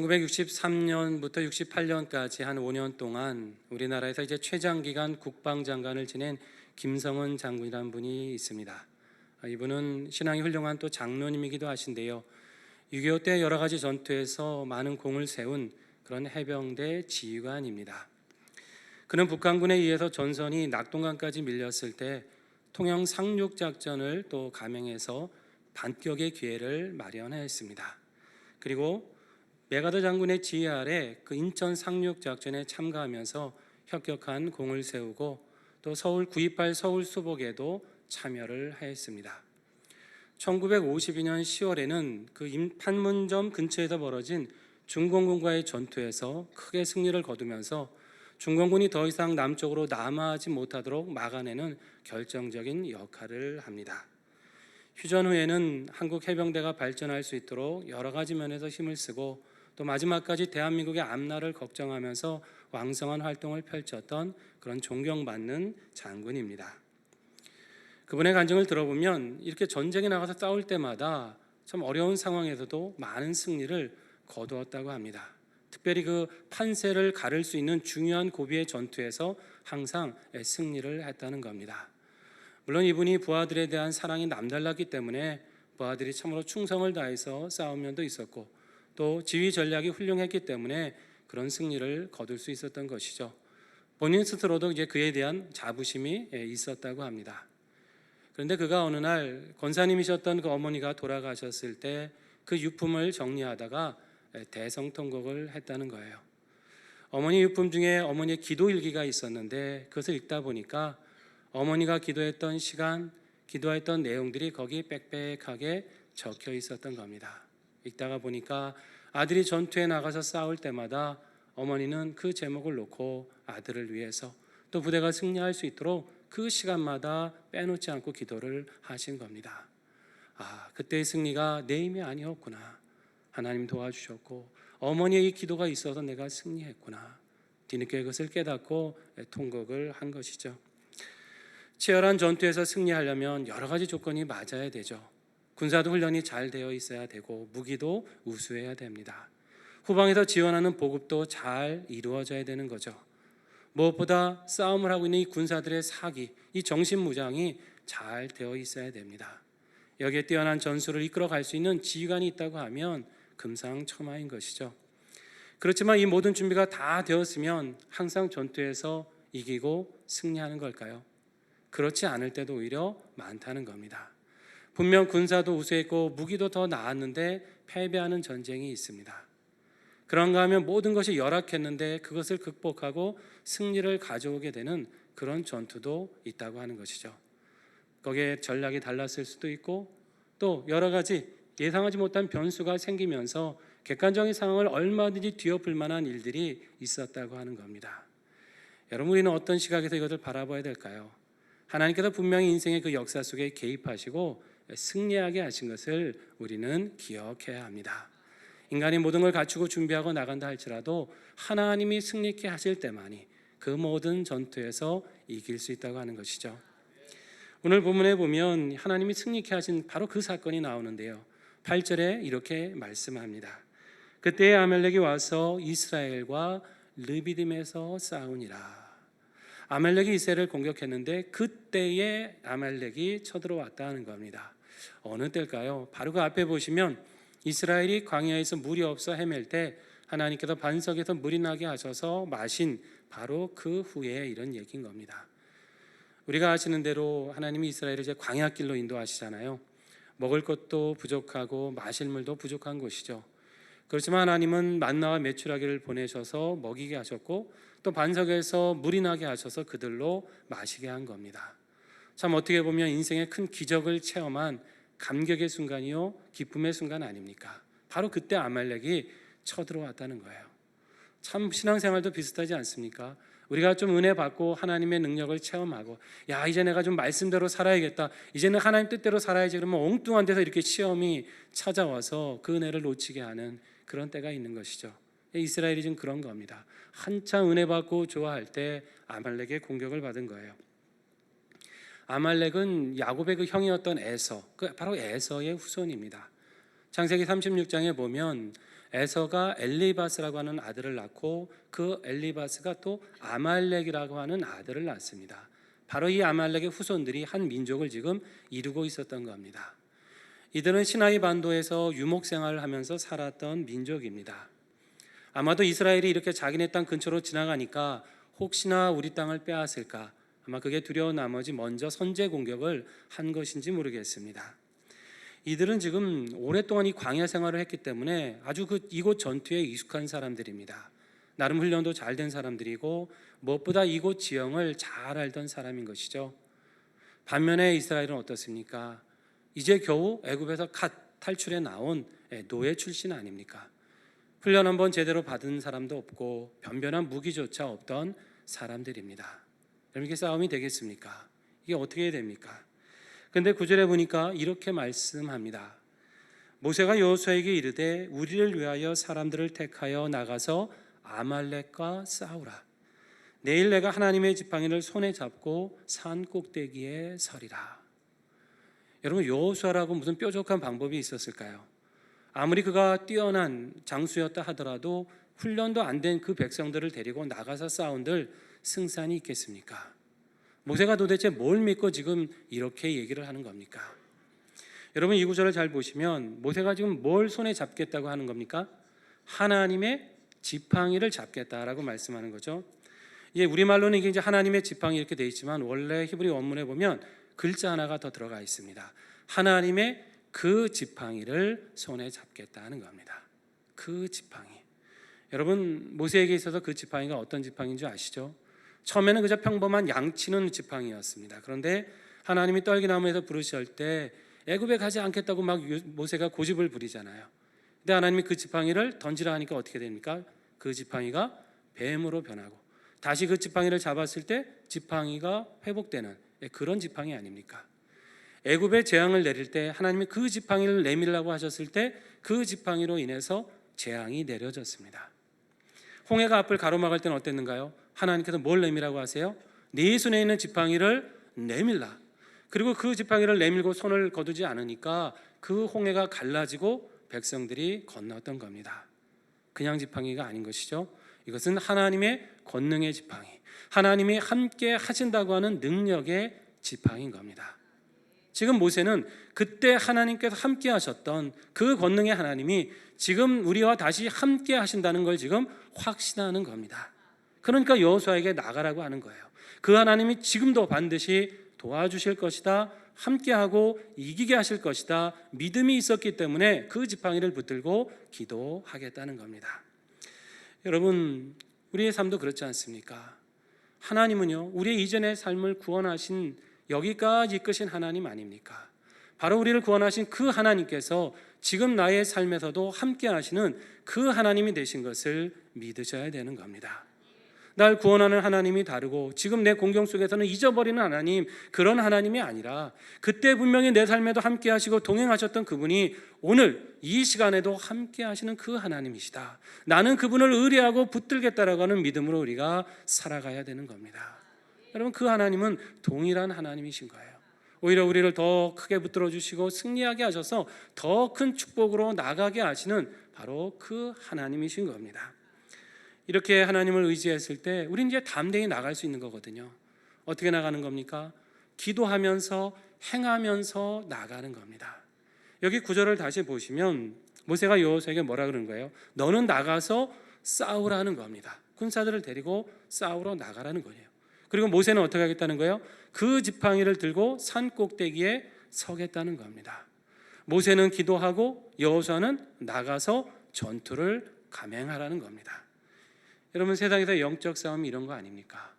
1963년부터 68년까지 한 5년 동안 우리나라에서 이제 최장기간 국방장관을 지낸 김성은 장군이라는 분이 있습니다. 이분은 신앙이 훌륭한 또 장로님이기도 하신데요. 6.25 때 여러 가지 전투에서 많은功을 세운 그런 해병대 지휘관입니다. 그는 북한군에 의해서 전선이 낙동강까지 밀렸을 때 통영 상륙 작전을 또 감행해서 반격의 기회를 마련했습니다. 그리고 메가더 장군의 지휘 아래 그 인천 상륙 작전에 참가하면서 혁혁한功을 세우고 또 서울 9.28 서울 수복에도 참여를 하였습니다. 1952년 10월에는 그 판문점 근처에서 벌어진 중공군과의 전투에서 크게 승리를 거두면서 중공군이 더 이상 남쪽으로 남하하지 못하도록 막아내는 결정적인 역할을 합니다. 휴전 후에는 한국 해병대가 발전할 수 있도록 여러 가지 면에서 힘을 쓰고 또 마지막까지 대한민국의 앞날을 걱정하면서 왕성한 활동을 펼쳤던 그런 존경받는 장군입니다. 그분의 간증을 들어보면 이렇게 전쟁에 나가서 싸울 때마다 참 어려운 상황에서도 많은 승리를 거두었다고 합니다. 특별히 그 판세를 가를 수 있는 중요한 고비의 전투에서 항상 승리를 했다는 겁니다. 물론 이분이 부하들에 대한 사랑이 남달랐기 때문에 부하들이 참으로 충성을 다해서 싸운 면도 있었고 또 지휘 전략이 훌륭했기 때문에 그런 승리를 거둘 수 있었던 것이죠. 본인 스스로도 이제 그에 대한 자부심이 있었다고 합니다. 그런데 그가 어느 날 권사님이셨던 그 어머니가 돌아가셨을 때 그 유품을 정리하다가 대성통곡을 했다는 거예요. 어머니 유품 중에 어머니의 기도 일기가 있었는데 그것을 읽다 보니까 어머니가 기도했던 시간, 기도했던 내용들이 거기 빽빽하게 적혀 있었던 겁니다. 읽다가 보니까 아들이 전투에 나가서 싸울 때마다 어머니는 그 제목을 놓고 아들을 위해서 또 부대가 승리할 수 있도록 그 시간마다 빼놓지 않고 기도를 하신 겁니다. 그때의 승리가 내 힘이 아니었구나. 하나님 도와주셨고 어머니의 이 기도가 있어서 내가 승리했구나. 뒤늦게 그것을 깨닫고 통곡을 한 것이죠. 치열한 전투에서 승리하려면 여러 가지 조건이 맞아야 되죠. 군사도 훈련이 잘 되어 있어야 되고 무기도 우수해야 됩니다. 후방에서 지원하는 보급도 잘 이루어져야 되는 거죠. 무엇보다 싸움을 하고 있는 이 군사들의 사기, 이 정신무장이 잘 되어 있어야 됩니다. 여기에 뛰어난 전술을 이끌어갈 수 있는 지휘관이 있다고 하면 금상첨화인 것이죠. 그렇지만 이 모든 준비가 다 되었으면 항상 전투에서 이기고 승리하는 걸까요? 그렇지 않을 때도 오히려 많다는 겁니다. 분명 군사도 우수했고 무기도 더 나았는데 패배하는 전쟁이 있습니다. 그런가 하면 모든 것이 열악했는데 그것을 극복하고 승리를 가져오게 되는 그런 전투도 있다고 하는 것이죠. 거기에 전략이 달랐을 수도 있고 또 여러 가지 예상하지 못한 변수가 생기면서 객관적인 상황을 얼마든지 뒤엎을 만한 일들이 있었다고 하는 겁니다. 여러분, 우리는 어떤 시각에서 이것을 바라봐야 될까요? 하나님께서 분명히 인생의 그 역사 속에 개입하시고 승리하게 하신 것을 우리는 기억해야 합니다. 인간이 모든 걸 갖추고 준비하고 나간다 할지라도 하나님이 승리케 하실 때만이 그 모든 전투에서 이길 수 있다고 하는 것이죠. 오늘 본문에 보면 하나님이 승리케 하신 바로 그 사건이 나오는데요. 8절에 이렇게 말씀합니다. 그때에 아말렉이 와서 이스라엘과 르비딤에서 싸우니라. 아말렉이 이스라엘을 공격했는데 그때에 아말렉이 쳐들어왔다는 겁니다. 어느 때일까요? 바로 그 앞에 보시면 이스라엘이 광야에서 물이 없어 헤맬 때 하나님께서 반석에서 물이 나게 하셔서 마신 바로 그 후에 이런 얘기인 겁니다. 우리가 아시는 대로 하나님이 이스라엘을 이제 광야길로 인도하시잖아요. 먹을 것도 부족하고 마실 물도 부족한 곳이죠. 그렇지만 하나님은 만나와 메추라기를 보내셔서 먹이게 하셨고 또 반석에서 물이 나게 하셔서 그들로 마시게 한 겁니다. 참 어떻게 보면 인생의 큰 기적을 체험한 감격의 순간이요 기쁨의 순간 아닙니까? 바로 그때 아말렉이 쳐들어왔다는 거예요. 참 신앙생활도 비슷하지 않습니까? 우리가 좀 은혜 받고 하나님의 능력을 체험하고 이제 내가 좀 말씀대로 살아야겠다, 이제는 하나님 뜻대로 살아야지, 그러면 엉뚱한 데서 이렇게 시험이 찾아와서 그 은혜를 놓치게 하는 그런 때가 있는 것이죠. 이스라엘이 지금 그런 겁니다. 한창 은혜 받고 좋아할 때 아말렉의 공격을 받은 거예요. 아말렉은 야곱의 그 형이었던 에서, 바로 에서의 후손입니다. 창세기 36장에 보면 에서가 엘리바스라고 하는 아들을 낳고 그 엘리바스가 또 아말렉이라고 하는 아들을 낳습니다. 바로 이 아말렉의 후손들이 한 민족을 지금 이루고 있었던 겁니다. 이들은 시나이 반도에서 유목 생활을 하면서 살았던 민족입니다. 아마도 이스라엘이 이렇게 자기네 땅 근처로 지나가니까 혹시나 우리 땅을 빼앗을까, 아마 그게 두려운 나머지 먼저 선제 공격을 한 것인지 모르겠습니다. 이들은 지금 오랫동안 이 광야 생활을 했기 때문에 아주 이곳 전투에 익숙한 사람들입니다. 나름 훈련도 잘 된 사람들이고 무엇보다 이곳 지형을 잘 알던 사람인 것이죠. 반면에 이스라엘은 어떻습니까? 이제 겨우 애굽에서 갓 탈출해 나온 노예 출신 아닙니까? 훈련 한번 제대로 받은 사람도 없고 변변한 무기조차 없던 사람들입니다. 여러분, 이게 싸움이 되겠습니까? 이게 어떻게 됩니까? 근데 9절에 보니까 이렇게 말씀합니다. 모세가 여호수아에게 이르되 우리를 위하여 사람들을 택하여 나가서 아말렉과 싸우라. 내일 내가 하나님의 지팡이를 손에 잡고 산 꼭대기에 서리라. 여러분, 여호수아라고 무슨 뾰족한 방법이 있었을까요? 아무리 그가 뛰어난 장수였다 하더라도 훈련도 안 된 그 백성들을 데리고 나가서 싸운들 승산이 있겠습니까? 모세가 도대체 뭘 믿고 지금 이렇게 얘기를 하는 겁니까? 여러분, 이 구절을 잘 보시면 모세가 지금 뭘 손에 잡겠다고 하는 겁니까? 하나님의 지팡이를 잡겠다라고 말씀하는 거죠. 예, 우리말로는 이게 이제 하나님의 지팡이 이렇게 돼 있지만 원래 히브리 원문에 보면 글자 하나가 더 들어가 있습니다. 하나님의 그 지팡이를 손에 잡겠다는 겁니다. 그 지팡이. 여러분, 모세에게 있어서 그 지팡이가 어떤 지팡이인 줄 아시죠? 처음에는 그저 평범한 양치는 지팡이였습니다. 그런데 하나님이 떨기나무에서 부르실 때 애굽에 가지 않겠다고 막 모세가 고집을 부리잖아요. 근데 하나님이 그 지팡이를 던지라 하니까 어떻게 됩니까? 그 지팡이가 뱀으로 변하고 다시 그 지팡이를 잡았을 때 지팡이가 회복되는 그런 지팡이 아닙니까? 애굽에 재앙을 내릴 때 하나님이 그 지팡이를 내밀라고 하셨을 때 그 지팡이로 인해서 재앙이 내려졌습니다. 홍해가 앞을 가로막을 때는 어땠는가요? 하나님께서 뭘 내밀라고 하세요? 네 손에 있는 지팡이를 내밀라. 그리고 그 지팡이를 내밀고 손을 거두지 않으니까 그 홍해가 갈라지고 백성들이 건넜던 겁니다. 그냥 지팡이가 아닌 것이죠. 이것은 하나님의 권능의 지팡이, 하나님이 함께 하신다고 하는 능력의 지팡이인 겁니다. 지금 모세는 그때 하나님께서 함께 하셨던 그 권능의 하나님이 지금 우리와 다시 함께 하신다는 걸 지금 확신하는 겁니다. 그러니까 여호수아에게 나가라고 하는 거예요. 그 하나님이 지금도 반드시 도와주실 것이다, 함께하고 이기게 하실 것이다, 믿음이 있었기 때문에 그 지팡이를 붙들고 기도하겠다는 겁니다. 여러분, 우리의 삶도 그렇지 않습니까? 하나님은요, 우리의 이전의 삶을 구원하신 여기까지 이끄신 하나님 아닙니까? 바로 우리를 구원하신 그 하나님께서 지금 나의 삶에서도 함께 하시는 그 하나님이 되신 것을 믿으셔야 되는 겁니다. 날 구원하는 하나님이 다르고 지금 내 공경 속에서는 잊어버리는 하나님, 그런 하나님이 아니라 그때 분명히 내 삶에도 함께 하시고 동행하셨던 그분이 오늘 이 시간에도 함께 하시는 그 하나님이시다. 나는 그분을 의뢰하고 붙들겠다라고 하는 믿음으로 우리가 살아가야 되는 겁니다. 여러분, 그 하나님은 동일한 하나님이신 거예요. 오히려 우리를 더 크게 붙들어 주시고 승리하게 하셔서 더 큰 축복으로 나가게 하시는 바로 그 하나님이신 겁니다. 이렇게 하나님을 의지했을 때 우리는 이제 담대히 나갈 수 있는 거거든요. 어떻게 나가는 겁니까? 기도하면서 행하면서 나가는 겁니다. 여기 9절을 다시 보시면 모세가 여호수아에게 뭐라 그러는 거예요? 너는 나가서 싸우라는 겁니다. 군사들을 데리고 싸우러 나가라는 거예요. 그리고 모세는 어떻게 하겠다는 거예요? 그 지팡이를 들고 산 꼭대기에 서겠다는 겁니다. 모세는 기도하고 여호수아는 나가서 전투를 감행하라는 겁니다. 여러분, 세상에서 영적 싸움이 이런 거 아닙니까?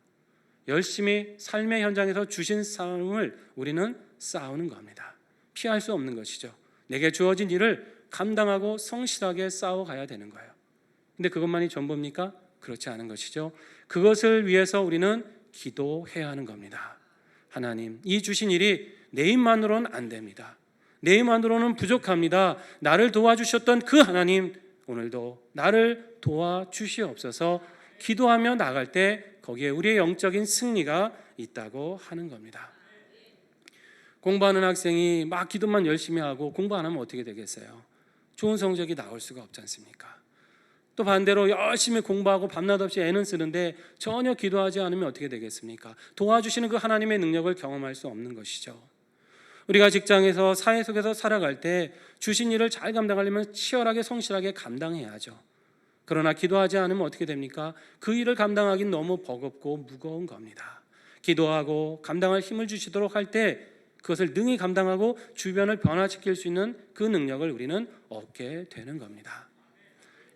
열심히 삶의 현장에서 주신 싸움을 우리는 싸우는 겁니다. 피할 수 없는 것이죠. 내게 주어진 일을 감당하고 성실하게 싸워가야 되는 거예요. 근데 그것만이 전부입니까? 그렇지 않은 것이죠. 그것을 위해서 우리는 기도해야 하는 겁니다. 하나님, 이 주신 일이 내 힘만으로는 안 됩니다. 내 힘만으로는 부족합니다. 나를 도와주셨던 그 하나님, 오늘도 나를 도와주시옵소서. 기도하며 나갈 때 거기에 우리의 영적인 승리가 있다고 하는 겁니다. 공부하는 학생이 막 기도만 열심히 하고 공부 안 하면 어떻게 되겠어요? 좋은 성적이 나올 수가 없지 않습니까? 또 반대로 열심히 공부하고 밤낮 없이 애는 쓰는데 전혀 기도하지 않으면 어떻게 되겠습니까? 도와주시는 그 하나님의 능력을 경험할 수 없는 것이죠. 우리가 직장에서 사회 속에서 살아갈 때 주신 일을 잘 감당하려면 치열하게 성실하게 감당해야죠. 그러나 기도하지 않으면 어떻게 됩니까? 그 일을 감당하기는 너무 버겁고 무거운 겁니다. 기도하고 감당할 힘을 주시도록 할 때 그것을 능히 감당하고 주변을 변화시킬 수 있는 그 능력을 우리는 얻게 되는 겁니다.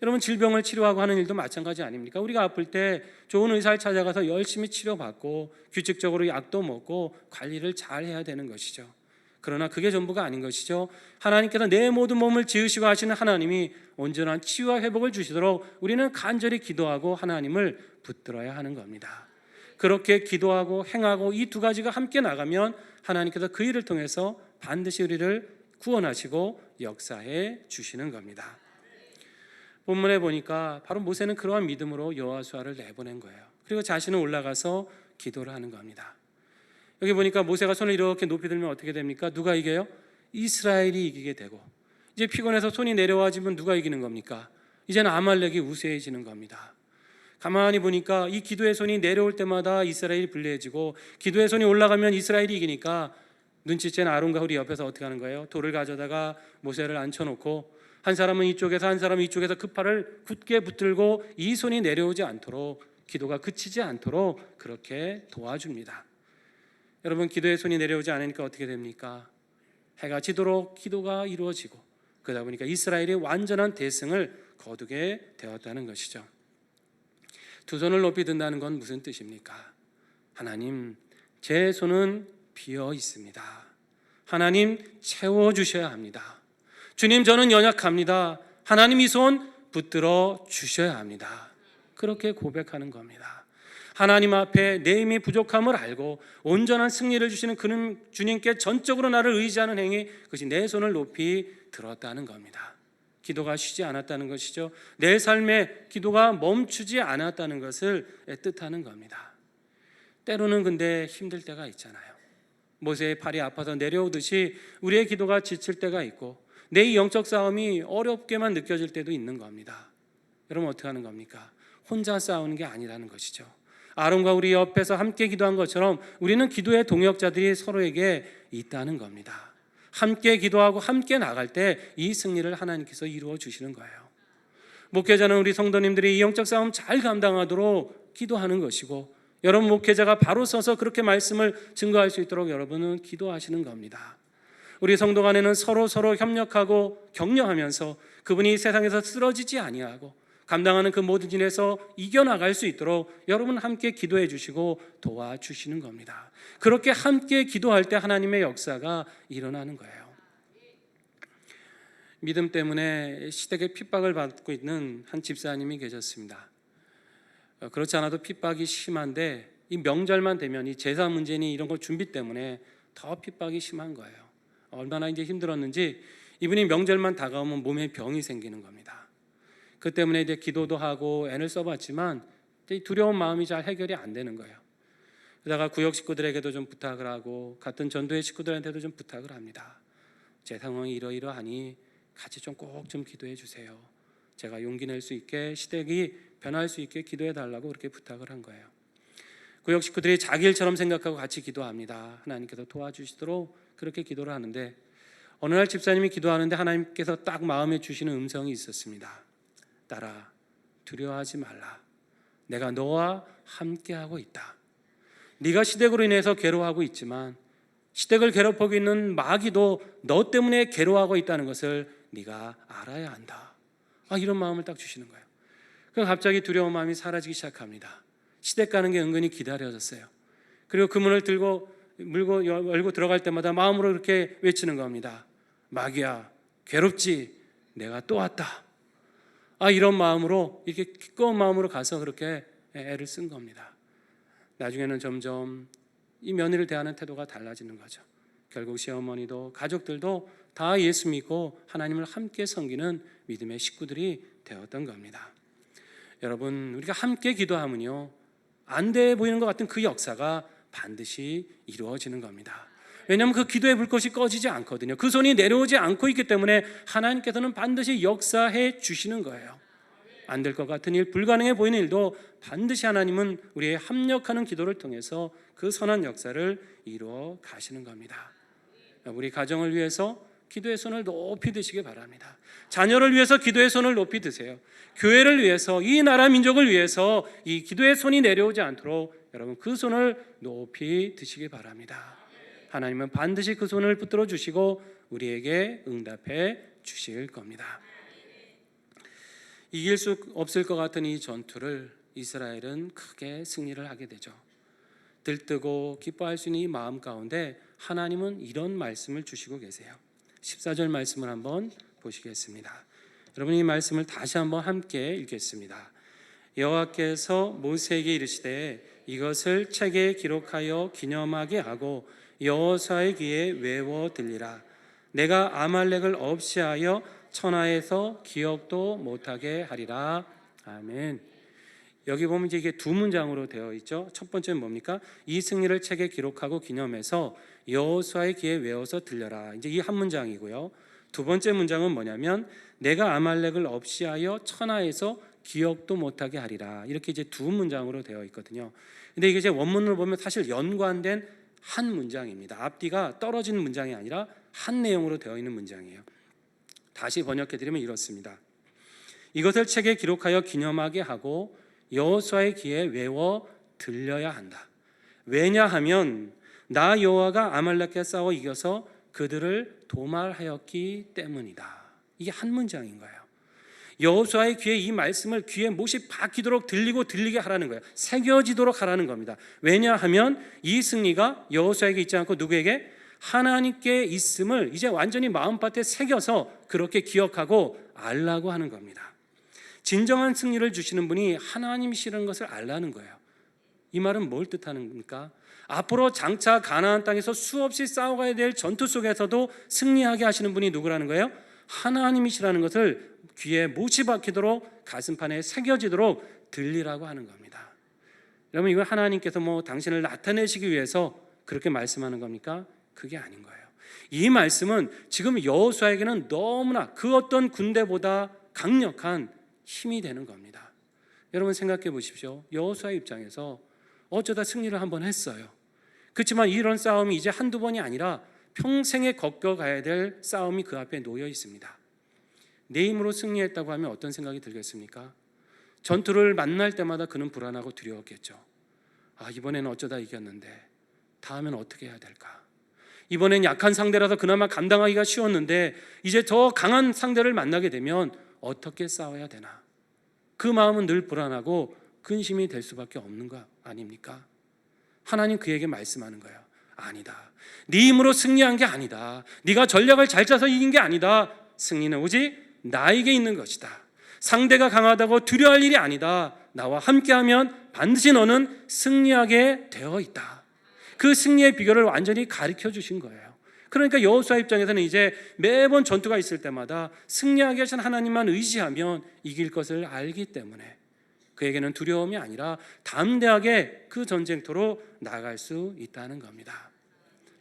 여러분, 질병을 치료하고 하는 일도 마찬가지 아닙니까? 우리가 아플 때 좋은 의사를 찾아가서 열심히 치료받고 규칙적으로 약도 먹고 관리를 잘 해야 되는 것이죠. 그러나 그게 전부가 아닌 것이죠. 하나님께서 내 모든 몸을 지으시고 하시는 하나님이 온전한 치유와 회복을 주시도록 우리는 간절히 기도하고 하나님을 붙들어야 하는 겁니다. 그렇게 기도하고 행하고 이 두 가지가 함께 나가면 하나님께서 그 일을 통해서 반드시 우리를 구원하시고 역사해 주시는 겁니다. 본문에 보니까 바로 모세는 그러한 믿음으로 여호수아를 내보낸 거예요. 그리고 자신은 올라가서 기도를 하는 겁니다. 여기 보니까 모세가 손을 이렇게 높이 들면 어떻게 됩니까? 누가 이겨요? 이스라엘이 이기게 되고, 이제 피곤해서 손이 내려와지면 누가 이기는 겁니까? 이제는 아말렉이 우세해지는 겁니다. 가만히 보니까 이 기도의 손이 내려올 때마다 이스라엘이 불리해지고, 기도의 손이 올라가면 이스라엘이 이기니까 눈치챈 아론과 훌이 옆에서 어떻게 하는 거예요? 돌을 가져다가 모세를 앉혀놓고 한 사람은 이쪽에서 한 사람은 이쪽에서 그 팔을 굳게 붙들고 이 손이 내려오지 않도록, 기도가 그치지 않도록 그렇게 도와줍니다. 여러분, 기도의 손이 내려오지 않으니까 어떻게 됩니까? 해가 지도록 기도가 이루어지고, 그러다 보니까 이스라엘이 완전한 대승을 거두게 되었다는 것이죠. 두 손을 높이 든다는 건 무슨 뜻입니까? 하나님, 제 손은 비어 있습니다. 하나님, 채워주셔야 합니다. 주님, 저는 연약합니다. 하나님, 이 손 붙들어 주셔야 합니다. 그렇게 고백하는 겁니다. 하나님 앞에 내 힘이 부족함을 알고 온전한 승리를 주시는 그는 주님께 전적으로 나를 의지하는 행위, 그것이 내 손을 높이 들었다는 겁니다. 기도가 쉬지 않았다는 것이죠. 내 삶에 기도가 멈추지 않았다는 것을 뜻하는 겁니다. 때로는 근데 힘들 때가 있잖아요. 모세의 팔이 아파서 내려오듯이 우리의 기도가 지칠 때가 있고, 내 영적 싸움이 어렵게만 느껴질 때도 있는 겁니다. 여러분, 어떻게 하는 겁니까? 혼자 싸우는 게 아니라는 것이죠. 아론과 우리 옆에서 함께 기도한 것처럼 우리는 기도의 동역자들이 서로에게 있다는 겁니다. 함께 기도하고 함께 나갈 때 이 승리를 하나님께서 이루어 주시는 거예요. 목회자는 우리 성도님들이 이 영적 싸움 잘 감당하도록 기도하는 것이고, 여러분 목회자가 바로 서서 그렇게 말씀을 증거할 수 있도록 여러분은 기도하시는 겁니다. 우리 성도 간에는 서로 협력하고 격려하면서 그분이 세상에서 쓰러지지 아니하고 감당하는 그 모든 일에서 이겨나갈 수 있도록 여러분 함께 기도해 주시고 도와주시는 겁니다. 그렇게 함께 기도할 때 하나님의 역사가 일어나는 거예요. 믿음 때문에 시댁에 핍박을 받고 있는 한 집사님이 계셨습니다. 그렇지 않아도 핍박이 심한데 이 명절만 되면 이 제사 문제니 이런 거 준비 때문에 더 핍박이 심한 거예요. 얼마나 이제 힘들었는지 이분이 명절만 다가오면 몸에 병이 생기는 겁니다. 그 때문에 이제 기도도 하고 애를 써봤지만 두려운 마음이 잘 해결이 안 되는 거예요. 그러다가 구역 식구들에게도 좀 부탁을 하고 같은 전도의 식구들한테도 좀 부탁을 합니다. 제 상황이 이러이러하니 같이 좀 꼭 좀 기도해 주세요. 제가 용기 낼 수 있게, 시댁이 변할 수 있게 기도해 달라고 그렇게 부탁을 한 거예요. 구역 식구들이 자기 일처럼 생각하고 같이 기도합니다. 하나님께서 도와주시도록 그렇게 기도를 하는데, 어느 날 집사님이 기도하는데 하나님께서 딱 마음에 주시는 음성이 있었습니다. 딸아, 두려워하지 말라. 내가 너와 함께하고 있다. 네가 시댁으로 인해서 괴로워하고 있지만 시댁을 괴롭히고 있는 마귀도 너 때문에 괴로워하고 있다는 것을 네가 알아야 한다. 이런 마음을 딱 주시는 거예요. 그럼 갑자기 두려운 마음이 사라지기 시작합니다. 시댁 가는 게 은근히 기다려졌어요. 그리고 그 문을 물고 열고 들어갈 때마다 마음으로 이렇게 외치는 겁니다. 마귀야, 괴롭지? 내가 또 왔다. 이런 마음으로, 이렇게 기꺼운 마음으로 가서 그렇게 애를 쓴 겁니다. 나중에는 점점 이 며느리를 대하는 태도가 달라지는 거죠. 결국 시어머니도 가족들도 다 예수 믿고 하나님을 함께 섬기는 믿음의 식구들이 되었던 겁니다. 여러분, 우리가 함께 기도하면요, 안 돼 보이는 것 같은 그 역사가 반드시 이루어지는 겁니다. 왜냐하면 그 기도의 불꽃이 꺼지지 않거든요. 그 손이 내려오지 않고 있기 때문에 하나님께서는 반드시 역사해 주시는 거예요. 안 될 것 같은 일, 불가능해 보이는 일도 반드시 하나님은 우리의 합력하는 기도를 통해서 그 선한 역사를 이루어 가시는 겁니다. 우리 가정을 위해서 기도의 손을 높이 드시기 바랍니다. 자녀를 위해서 기도의 손을 높이 드세요. 교회를 위해서, 이 나라 민족을 위해서 이 기도의 손이 내려오지 않도록 여러분 그 손을 높이 드시기 바랍니다. 하나님은 반드시 그 손을 붙들어 주시고 우리에게 응답해 주실 겁니다. 이길 수 없을 것 같은 이 전투를 이스라엘은 크게 승리를 하게 되죠. 들뜨고 기뻐할 수 있는 이 마음 가운데 하나님은 이런 말씀을 주시고 계세요. 14절 말씀을 한번 보시겠습니다. 여러분 이 말씀을 다시 한번 함께 읽겠습니다. 여호와께서 모세에게 이르시되 이것을 책에 기록하여 기념하게 하고 여호수아의 귀에 외워 들리라. 내가 아말렉을 없이하여 천하에서 기억도 못하게 하리라. 아멘. 여기 보면 이제 이게 두 문장으로 되어 있죠. 첫 번째는 뭡니까? 이 승리를 책에 기록하고 기념해서 여호수아의 귀에 외워서 들려라. 이제 이 한 문장이고요. 두 번째 문장은 뭐냐면 내가 아말렉을 없이하여 천하에서 기억도 못하게 하리라. 이렇게 이제 두 문장으로 되어 있거든요. 근데 이게 이제 원문을 보면 사실 연관된 한 문장입니다. 앞뒤가 떨어지는 문장이 아니라 한 내용으로 되어 있는 문장이에요. 다시 번역해 드리면 이렇습니다. 이것을 책에 기록하여 기념하게 하고 여호수아의 귀에 외워 들려야 한다. 왜냐하면 나 여호와가 아말렉과 싸워 이겨서 그들을 도말하였기 때문이다. 이게 한 문장인 거예요. 여호수아의 귀에 이 말씀을 귀에 못이 박히도록 들리게 하라는 거예요. 새겨지도록 하라는 겁니다. 왜냐하면 이 승리가 여호수아에게 있지 않고 누구에게? 하나님께 있음을 이제 완전히 마음밭에 새겨서 그렇게 기억하고 알라고 하는 겁니다. 진정한 승리를 주시는 분이 하나님이시라는 것을 알라는 거예요. 이 말은 뭘 뜻하는 겁니까? 앞으로 장차 가나안 땅에서 수없이 싸워가야 될 전투 속에서도 승리하게 하시는 분이 누구라는 거예요? 하나님이시라는 것을 귀에 못이 박히도록 가슴판에 새겨지도록 들리라고 하는 겁니다. 여러분 이거 하나님께서 당신을 나타내시기 위해서 그렇게 말씀하는 겁니까? 그게 아닌 거예요. 이 말씀은 지금 여호수아에게는 너무나 그 어떤 군대보다 강력한 힘이 되는 겁니다. 여러분 생각해 보십시오. 여호수아의 입장에서 어쩌다 승리를 한번 했어요. 그렇지만 이런 싸움이 이제 한두 번이 아니라 평생에 겪어가야 될 싸움이 그 앞에 놓여 있습니다. 내 힘으로 승리했다고 하면 어떤 생각이 들겠습니까? 전투를 만날 때마다 그는 불안하고 두려웠겠죠. 이번에는 어쩌다 이겼는데 다음엔 어떻게 해야 될까? 이번엔 약한 상대라서 그나마 감당하기가 쉬웠는데 이제 더 강한 상대를 만나게 되면 어떻게 싸워야 되나? 그 마음은 늘 불안하고 근심이 될 수밖에 없는 거 아닙니까? 하나님 그에게 말씀하는 거예요. 아니다. 네 힘으로 승리한 게 아니다. 네가 전략을 잘 짜서 이긴 게 아니다. 승리는 오직 나에게 있는 것이다. 상대가 강하다고 두려워할 일이 아니다. 나와 함께하면 반드시 너는 승리하게 되어 있다. 그 승리의 비결을 완전히 가르쳐 주신 거예요. 그러니까 여호수아 입장에서는 이제 매번 전투가 있을 때마다 승리하게 하신 하나님만 의지하면 이길 것을 알기 때문에 그에게는 두려움이 아니라 담대하게 그 전쟁터로 나아갈 수 있다는 겁니다.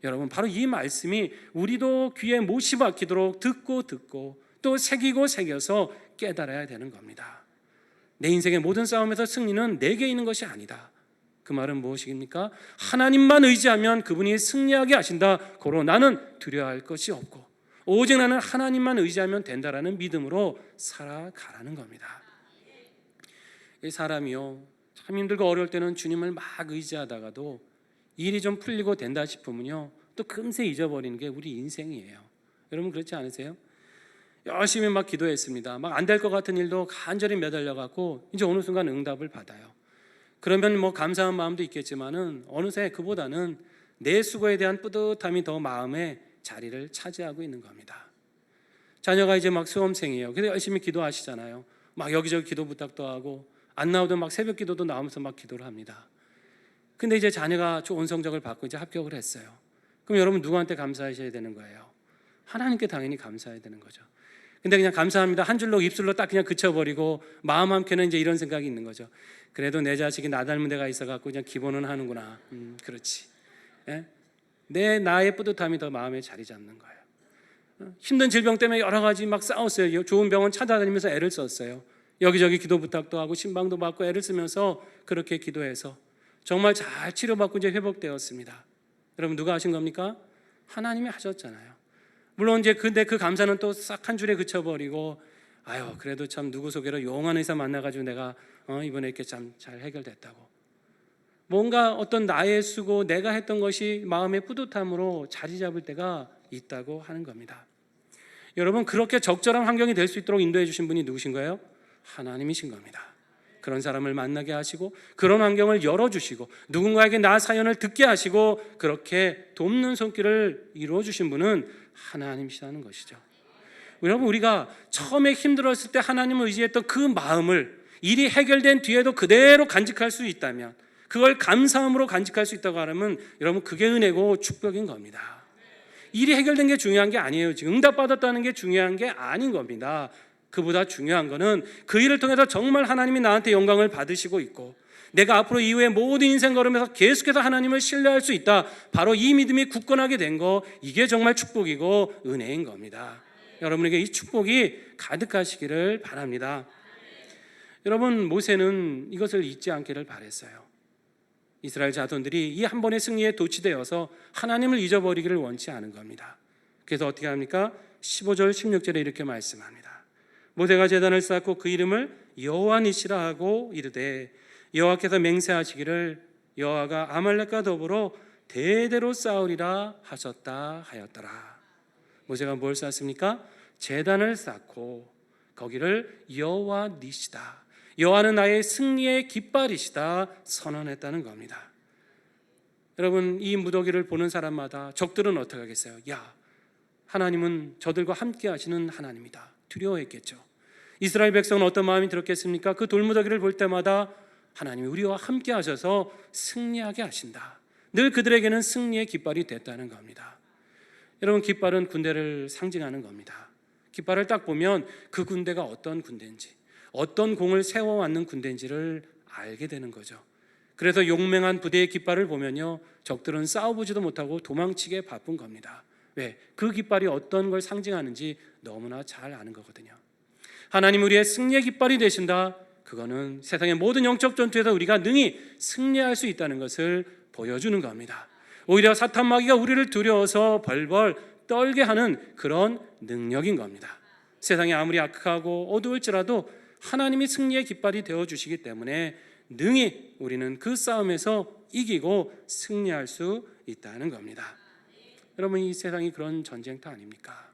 여러분 바로 이 말씀이 우리도 귀에 못이 박히도록 듣고 또 새겨서 깨달아야 되는 겁니다. 내 인생의 모든 싸움에서 승리는 내게 있는 것이 아니다. 그 말은 무엇입니까? 하나님만 의지하면 그분이 승리하게 하신다. 고로 나는 두려워할 것이 없고 오직 나는 하나님만 의지하면 된다라는 믿음으로 살아가라는 겁니다. 이 사람이요 참 힘들고 어려울 때는 주님을 막 의지하다가도 일이 좀 풀리고 된다 싶으면요 또 금세 잊어버리는 게 우리 인생이에요. 여러분 그렇지 않으세요? 열심히 막 기도했습니다. 막 안 될 것 같은 일도 간절히 매달려 갖고 이제 어느 순간 응답을 받아요. 그러면 감사한 마음도 있겠지만은 어느새 그보다는 내 수고에 대한 뿌듯함이 더 마음에 자리를 차지하고 있는 겁니다. 자녀가 이제 막 수험생이에요. 그래서 열심히 기도하시잖아요. 막 여기저기 기도 부탁도 하고 안 나오던 막 새벽 기도도 나오면서 막 기도를 합니다. 근데 이제 자녀가 좋은 성적을 받고 이제 합격을 했어요. 그럼 여러분 누구한테 감사하셔야 되는 거예요? 하나님께 당연히 감사해야 되는 거죠. 근데 그냥 감사합니다 한 줄로 입술로 딱 그냥 그쳐버리고 마음 한켠에 이제 이런 생각이 있는 거죠. 그래도 내 자식이 나 닮은 데가 있어갖고 그냥 기본은 하는구나. 그렇지. 예? 나의 뿌듯함이 더 마음에 자리 잡는 거예요. 힘든 질병 때문에 여러 가지 막 싸웠어요. 좋은 병원 찾아다니면서 애를 썼어요. 여기저기 기도 부탁도 하고 신방도 받고 애를 쓰면서 그렇게 기도해서 정말 잘 치료받고 이제 회복되었습니다. 여러분, 누가 하신 겁니까? 하나님이 하셨잖아요. 물론 이제 근데 그 감사는 또 싹 한 줄에 그쳐버리고, 아유 그래도 참 누구 소개로 용한 의사 만나가지고 내가 이번에 이렇게 참 잘 해결됐다고, 뭔가 어떤 나의 수고, 내가 했던 것이 마음의 뿌듯함으로 자리 잡을 때가 있다고 하는 겁니다. 여러분, 그렇게 적절한 환경이 될 수 있도록 인도해 주신 분이 누구신 거예요? 하나님이신 겁니다. 그런 사람을 만나게 하시고 그런 환경을 열어주시고 누군가에게 나 사연을 듣게 하시고 그렇게 돕는 손길을 이루어 주신 분은 하나님이시라는 것이죠. 여러분, 우리가 처음에 힘들었을 때 하나님을 의지했던 그 마음을 일이 해결된 뒤에도 그대로 간직할 수 있다면, 그걸 감사함으로 간직할 수 있다고 하면 여러분, 그게 은혜고 축복인 겁니다. 일이 해결된 게 중요한 게 아니에요. 지금 응답받았다는 게 중요한 게 아닌 겁니다. 그보다 중요한 거는 그 일을 통해서 정말 하나님이 나한테 영광을 받으시고 있고 내가 앞으로 이후에 모든 인생 걸으면서 계속해서 하나님을 신뢰할 수 있다, 바로 이 믿음이 굳건하게 된 거, 이게 정말 축복이고 은혜인 겁니다. 여러분에게 이 축복이 가득하시기를 바랍니다. 여러분, 모세는 이것을 잊지 않기를 바랬어요. 이스라엘 자손들이 이 한 번의 승리에 도취되어서 하나님을 잊어버리기를 원치 않은 겁니다. 그래서 어떻게 합니까? 15절 16절에 이렇게 말씀합니다. 모세가 제단을 쌓고 그 이름을 여호와 니시라 하고 이르되 여호와께서 맹세하시기를 여호와가 아말렉과 더불어 대대로 싸우리라 하셨다 하였더라. 모세가 뭘 쌓았습니까? 제단을 쌓고 거기를 여호와 니시다, 여호와는 나의 승리의 깃발이시다 선언했다는 겁니다. 여러분, 이 무더기를 보는 사람마다 적들은 어떻게 하겠어요? 야, 하나님은 저들과 함께 하시는 하나님이다, 두려워했겠죠. 이스라엘 백성은 어떤 마음이 들었겠습니까? 그 돌무더기를 볼 때마다 하나님이 우리와 함께 하셔서 승리하게 하신다, 늘 그들에게는 승리의 깃발이 됐다는 겁니다. 여러분, 깃발은 군대를 상징하는 겁니다. 깃발을 딱 보면 그 군대가 어떤 군대인지, 어떤 공을 세워왔는 군대인지를 알게 되는 거죠. 그래서 용맹한 부대의 깃발을 보면요, 적들은 싸워보지도 못하고 도망치게 바쁜 겁니다. 왜? 그 깃발이 어떤 걸 상징하는지 너무나 잘 아는 거거든요. 하나님 우리의 승리의 깃발이 되신다, 그거는 세상의 모든 영적 전투에서 우리가 능히 승리할 수 있다는 것을 보여주는 겁니다. 오히려 사탄 마귀가 우리를 두려워서 벌벌 떨게 하는 그런 능력인 겁니다. 세상이 아무리 악하고 어두울지라도 하나님이 승리의 깃발이 되어주시기 때문에 능히 우리는 그 싸움에서 이기고 승리할 수 있다는 겁니다. 여러분, 이 세상이 그런 전쟁터 아닙니까?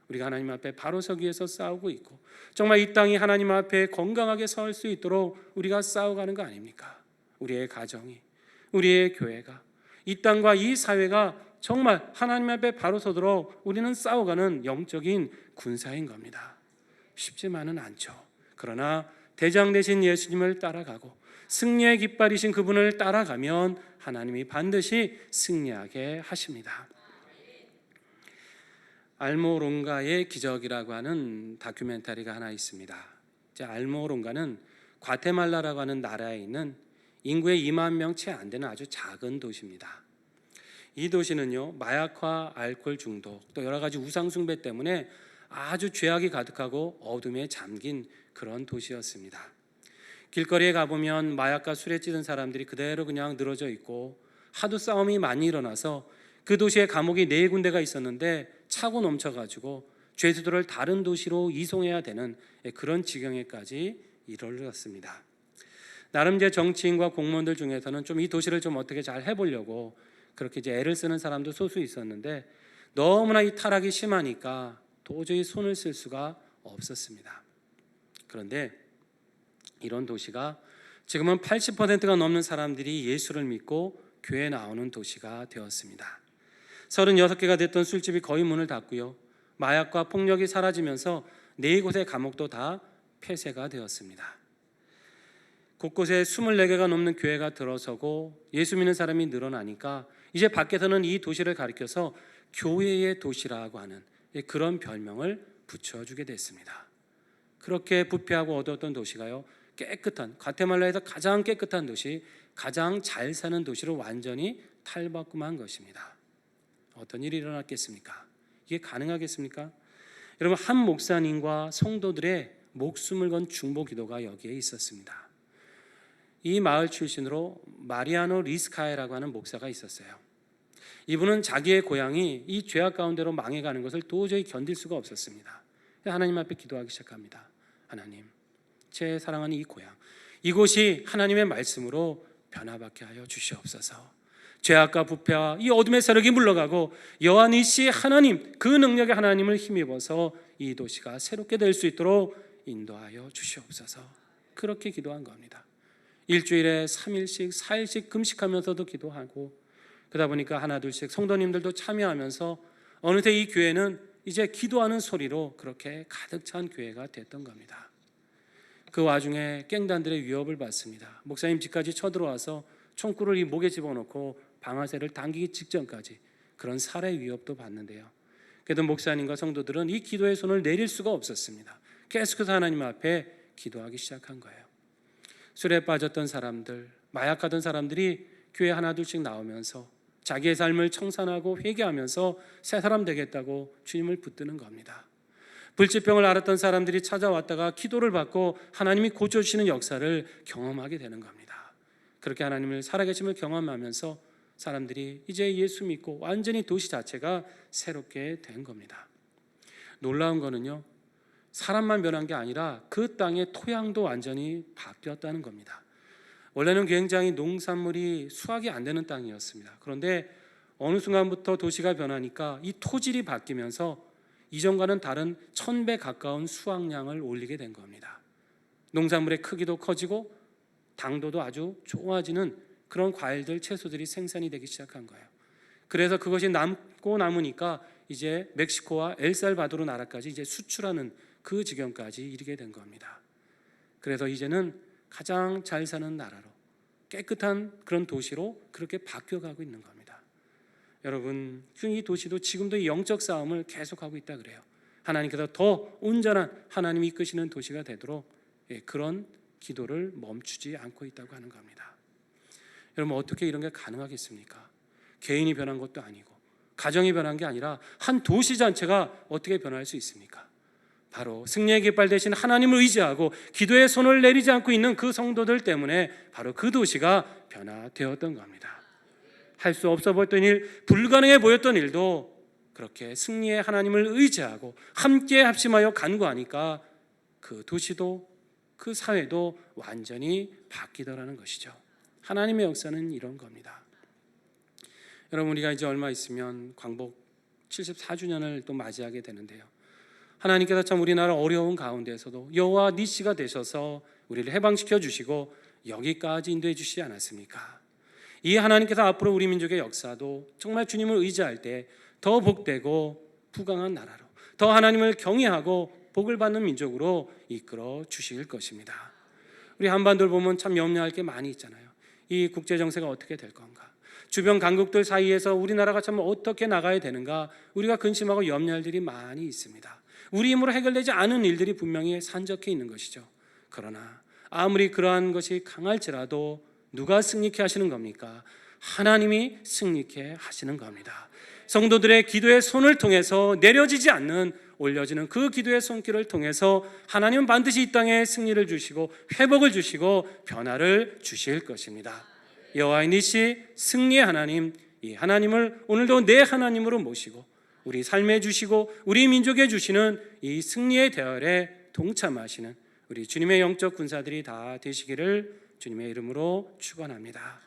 우리가 하나님 앞에 바로 서기 위해서 싸우고 있고 정말 이 땅이 하나님 앞에 건강하게 설 수 있도록 우리가 싸워가는 거 아닙니까? 우리의 가정이, 우리의 교회가, 이 땅과 이 사회가 정말 하나님 앞에 바로 서도록 우리는 싸워가는 영적인 군사인 겁니다. 쉽지만은 않죠. 그러나 대장 되신 예수님을 따라가고 승리의 깃발이신 그분을 따라가면 하나님이 반드시 승리하게 하십니다. 알모롱가의 기적이라고 하는 다큐멘터리가 하나 있습니다. 알모롱가는 과테말라라고 하는 나라에 있는 인구의 2만 명 채 안 되는 아주 작은 도시입니다. 이 도시는요, 마약과 알코올 중독, 또 여러 가지 우상 숭배 때문에 아주 죄악이 가득하고 어둠에 잠긴 그런 도시였습니다. 길거리에 가보면 마약과 술에 찌든 사람들이 그대로 그냥 늘어져 있고 하도 싸움이 많이 일어나서 그 도시에 감옥이 4군데가 있었는데 차고 넘쳐가지고 죄수들을 다른 도시로 이송해야 되는 그런 지경에까지 이르렀습니다. 나름 제 정치인과 공무원들 중에서는 좀 이 도시를 좀 어떻게 잘 해보려고 그렇게 이제 애를 쓰는 사람도 소수 있었는데 너무나 이 타락이 심하니까 도저히 손을 쓸 수가 없었습니다. 그런데 이런 도시가 지금은 80%가 넘는 사람들이 예수를 믿고 교회에 나오는 도시가 되었습니다. 36개가 됐던 술집이 거의 문을 닫고요, 마약과 폭력이 사라지면서 4곳의 감옥도 다 폐쇄가 되었습니다. 곳곳에 24개가 넘는 교회가 들어서고 예수 믿는 사람이 늘어나니까 이제 밖에서는 이 도시를 가리켜서 교회의 도시라고 하는 그런 별명을 붙여주게 됐습니다. 그렇게 부패하고 어두웠던 도시가요, 깨끗한, 과테말라에서 가장 깨끗한 도시, 가장 잘 사는 도시로 완전히 탈바꿈한 것입니다. 어떤 일이 일어났겠습니까? 이게 가능하겠습니까? 여러분, 한 목사님과 성도들의 목숨을 건 중보 기도가 여기에 있었습니다. 이 마을 출신으로 마리아노 리스카에라고 하는 목사가 있었어요. 이분은 자기의 고향이 이 죄악 가운데로 망해가는 것을 도저히 견딜 수가 없었습니다. 하나님 앞에 기도하기 시작합니다. 하나님, 제 사랑하는 이 고향, 이곳이 하나님의 말씀으로 변화받게 하여 주시옵소서. 죄악과 부패와 이 어둠의 세력이 물러가고 여호와 니시 하나님, 그 능력의 하나님을 힘입어서 이 도시가 새롭게 될 수 있도록 인도하여 주시옵소서. 그렇게 기도한 겁니다. 일주일에 3일씩 4일씩 금식하면서도 기도하고, 그러다 보니까 하나 둘씩 성도님들도 참여하면서 어느새 이 교회는 이제 기도하는 소리로 그렇게 가득 찬 교회가 됐던 겁니다. 그 와중에 갱단들의 위협을 받습니다. 목사님 집까지 쳐들어와서 총구를 이 목에 집어넣고 방아쇠를 당기기 직전까지 그런 살해 위협도 받는데요. 그래도 목사님과 성도들은 이 기도의 손을 내릴 수가 없었습니다. 계속해서 하나님 앞에 기도하기 시작한 거예요. 술에 빠졌던 사람들, 마약하던 사람들이 교회 하나 둘씩 나오면서 자기의 삶을 청산하고 회개하면서 새 사람 되겠다고 주님을 붙드는 겁니다. 불치병을 앓았던 사람들이 찾아왔다가 기도를 받고 하나님이 고쳐주시는 역사를 경험하게 되는 겁니다. 그렇게 하나님을 살아계심을 경험하면서 사람들이 이제 예수 믿고 완전히 도시 자체가 새롭게 된 겁니다. 놀라운 거는요, 사람만 변한 게 아니라 그 땅의 토양도 완전히 바뀌었다는 겁니다. 원래는 굉장히 농산물이 수확이 안 되는 땅이었습니다. 그런데 어느 순간부터 도시가 변하니까 이 토질이 바뀌면서 이전과는 다른 1000배 가까운 수확량을 올리게 된 겁니다. 농산물의 크기도 커지고 당도도 아주 좋아지는 그런 과일들, 채소들이 생산이 되기 시작한 거예요. 그래서 그것이 남고 남으니까 이제 멕시코와 엘살바도르 나라까지 이제 수출하는 그 지경까지 이르게 된 겁니다. 그래서 이제는 가장 잘 사는 나라로, 깨끗한 그런 도시로 그렇게 바뀌어가고 있는 겁니다. 여러분, 이 도시도 지금도 이 영적 싸움을 계속하고 있다 그래요. 하나님께서 더 온전한 하나님이 이끄시는 도시가 되도록 그런 기도를 멈추지 않고 있다고 하는 겁니다. 여러분, 어떻게 이런 게 가능하겠습니까? 개인이 변한 것도 아니고 가정이 변한 게 아니라 한 도시 전체가 어떻게 변할 수 있습니까? 바로 승리의 깃발 대신 하나님을 의지하고 기도의 손을 내리지 않고 있는 그 성도들 때문에 바로 그 도시가 변화되었던 겁니다. 할 수 없어 보였던 일, 불가능해 보였던 일도 그렇게 승리의 하나님을 의지하고 함께 합심하여 간구하니까 그 도시도 그 사회도 완전히 바뀌더라는 것이죠. 하나님의 역사는 이런 겁니다. 여러분, 우리가 이제 얼마 있으면 광복 74주년을 또 맞이하게 되는데요. 하나님께서 참 우리나라 어려운 가운데에서도 여호와 니시가 되셔서 우리를 해방시켜 주시고 여기까지 인도해 주시지 않았습니까? 이 하나님께서 앞으로 우리 민족의 역사도 정말 주님을 의지할 때 더 복되고 부강한 나라로, 더 하나님을 경외하고 복을 받는 민족으로 이끌어 주실 것입니다. 우리 한반도를 보면 참 염려할 게 많이 있잖아요. 이 국제 정세가 어떻게 될 건가? 주변 강국들 사이에서 우리나라가 참 어떻게 나가야 되는가? 우리가 근심하고 염려할 일이 많이 있습니다. 우리 힘으로 해결되지 않은 일들이 분명히 산적해 있는 것이죠. 그러나 아무리 그러한 것이 강할지라도 누가 승리케 하시는 겁니까? 하나님이 승리케 하시는 겁니다. 성도들의 기도의 손을 통해서 내려지지 않는, 올려지는 그 기도의 손길을 통해서 하나님은 반드시 이 땅에 승리를 주시고 회복을 주시고 변화를 주실 것입니다. 여호와 니시 승리의 하나님, 이 하나님을 오늘도 내 하나님으로 모시고 우리 삶에 주시고 우리 민족에 주시는 이 승리의 대열에 동참하시는 우리 주님의 영적 군사들이 다 되시기를 주님의 이름으로 축원합니다.